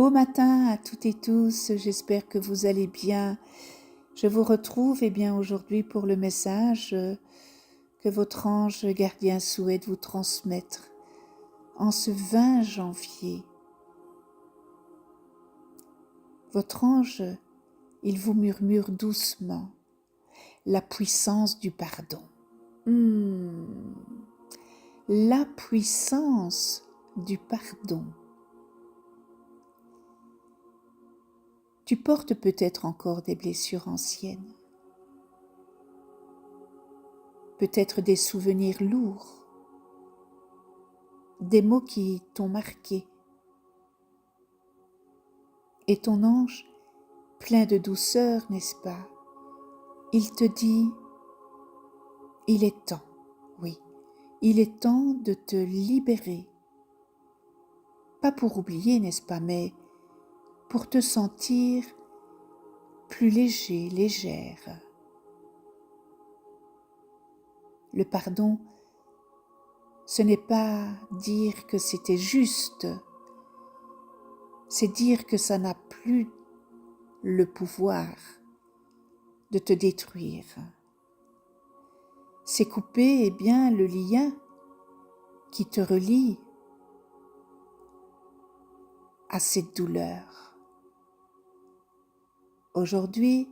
Beau matin à toutes et tous, j'espère que vous allez bien. Je vous retrouve aujourd'hui pour le message que votre ange gardien souhaite vous transmettre en ce 20 janvier. Votre ange, il vous murmure doucement la puissance du pardon. La puissance du pardon. Tu portes peut-être encore des blessures anciennes, peut-être des souvenirs lourds, des mots qui t'ont marqué. Et ton ange, plein de douceur, n'est-ce pas? Il te dit, il est temps, oui, il est temps de te libérer. Pas pour oublier, n'est-ce pas, mais pour te sentir plus léger, légère. Le pardon, ce n'est pas dire que c'était juste, c'est dire que ça n'a plus le pouvoir de te détruire. C'est couper le lien qui te relie à cette douleur. Aujourd'hui,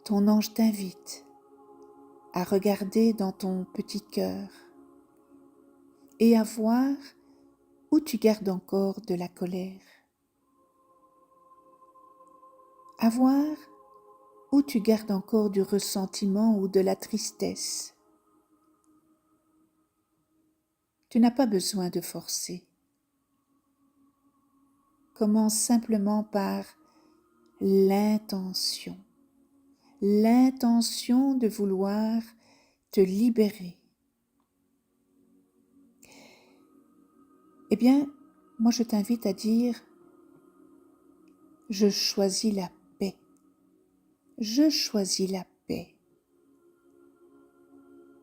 ton ange t'invite à regarder dans ton petit cœur et à voir où tu gardes encore de la colère, à voir où tu gardes encore du ressentiment ou de la tristesse. Tu n'as pas besoin de forcer. Commence simplement par l'intention de vouloir te libérer. Moi je t'invite à dire, je choisis la paix. Je choisis la paix.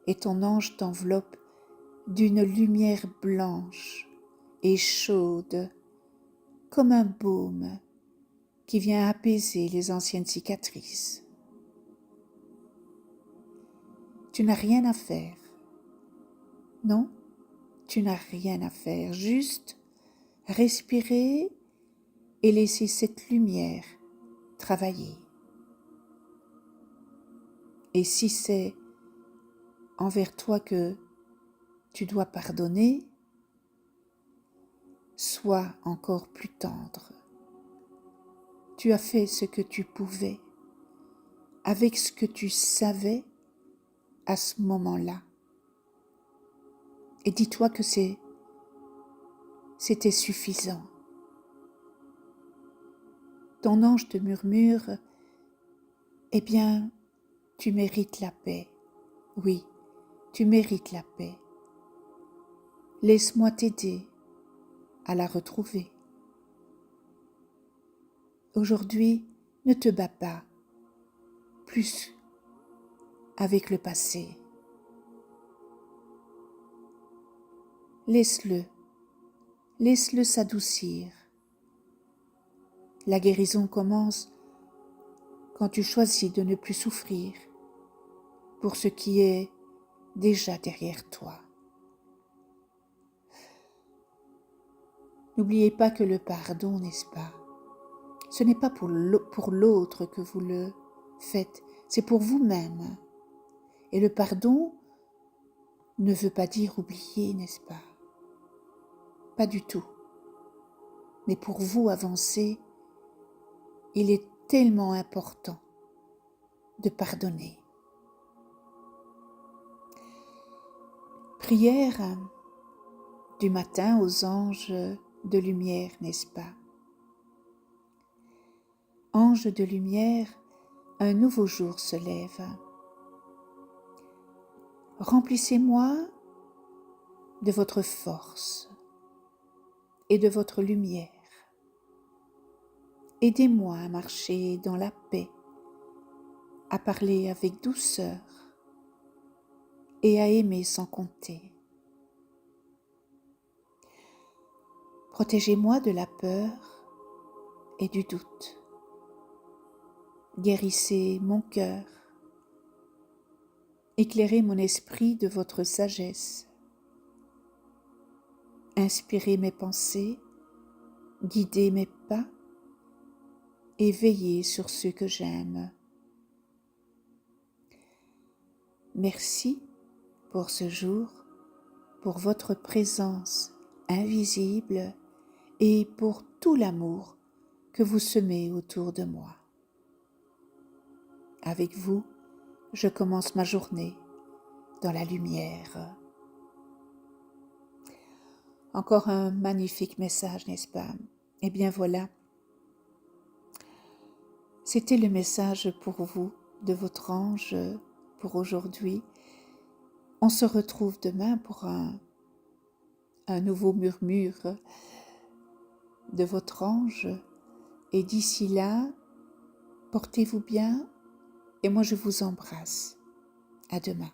Et ton ange t'enveloppe d'une lumière blanche et chaude, comme un baume qui vient apaiser les anciennes cicatrices. Tu n'as rien à faire. Non, tu n'as rien à faire. Juste respirer et laisser cette lumière travailler. Et si c'est envers toi que tu dois pardonner, sois encore plus tendre. Tu as fait ce que tu pouvais, avec ce que tu savais à ce moment-là. Et dis-toi que c'était suffisant. Ton ange te murmure, tu mérites la paix. Oui, tu mérites la paix. Laisse-moi t'aider à la retrouver. Aujourd'hui, ne te bats pas plus avec le passé. Laisse-le s'adoucir. La guérison commence quand tu choisis de ne plus souffrir pour ce qui est déjà derrière toi. N'oubliez pas que le pardon, n'est-ce pas? Ce n'est pas pour l'autre que vous le faites, c'est pour vous-même. Et le pardon ne veut pas dire oublier, n'est-ce pas? Pas du tout. Mais pour vous avancer, il est tellement important de pardonner. Prière du matin aux anges de lumière, n'est-ce pas? Anges de lumière, un nouveau jour se lève. Remplissez-moi de votre force et de votre lumière. Aidez-moi à marcher dans la paix, à parler avec douceur et à aimer sans compter. Protégez-moi de la peur et du doute. Guérissez mon cœur. Éclairez mon esprit de votre sagesse. Inspirez mes pensées, guidez mes pas et veillez sur ceux que j'aime. Merci pour ce jour, pour votre présence invisible et pour tout l'amour que vous semez autour de moi. Avec vous, je commence ma journée dans la lumière. Encore un magnifique message, n'est-ce pas? Eh bien voilà, c'était le message pour vous de votre ange pour aujourd'hui. On se retrouve demain pour un nouveau murmure de votre ange. Et d'ici là, portez-vous bien et moi je vous embrasse. À demain.